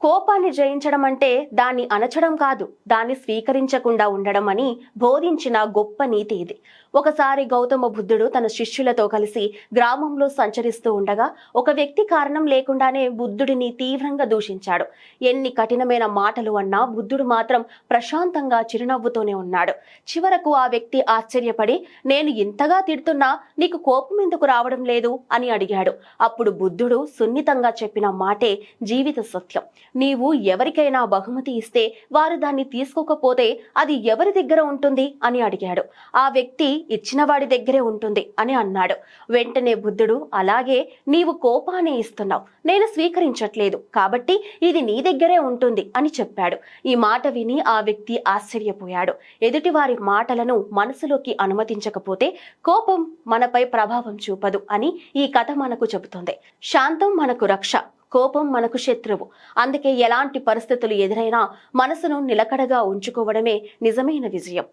కోపాన్ని జయించడం అంటే దాన్ని అణచడం కాదు, దాన్ని స్వీకరించకుండా ఉండడం అని బోధించిన గొప్ప నీతి ఇది. ఒకసారి గౌతమ బుద్ధుడు తన శిష్యులతో కలిసి గ్రామంలో సంచరిస్తూ ఉండగా ఒక వ్యక్తి కారణం లేకుండానే బుద్ధుడిని తీవ్రంగా దూషించాడు. ఎన్ని కఠినమైన మాటలు అన్నా బుద్ధుడు మాత్రం ప్రశాంతంగా చిరునవ్వుతోనే ఉన్నాడు. చివరకు ఆ వ్యక్తి ఆశ్చర్యపడి, నేను ఇంతగా తిడుతున్నా నీకు కోపం ఎందుకు రావడం లేదు అని అడిగాడు. అప్పుడు బుద్ధుడు సున్నితంగా చెప్పిన మాటే జీవిత సత్యం. నీవు ఎవరికైనా బహుమతి ఇస్తే వారు దాన్ని తీసుకోకపోతే అది ఎవరి దగ్గర ఉంటుంది అని అడిగాడు. ఆ వ్యక్తి ఇచ్చిన వాడి దగ్గరే ఉంటుంది అని అన్నాడు. వెంటనే బుద్ధుడు, అలాగే నీవు కోపాన్ని ఇస్తున్నావు, నేను స్వీకరించట్లేదు, కాబట్టి ఇది నీ దగ్గరే ఉంటుంది అని చెప్పాడు. ఈ మాట విని ఆ వ్యక్తి ఆశ్చర్యపోయాడు. ఎదుటివారి మాటలను మనసులోకి అనుమతించకపోతే కోపం మనపై ప్రభావం చూపదు అని ఈ కథ మనకు చెబుతుంది. శాంతం మనకు రక్ష, కోపం మనకు శత్రువు. అందుకే ఎలాంటి పరిస్థితులు ఎదురైనా మనసును నిలకడగా ఉంచుకోవడమే నిజమైన విజయం.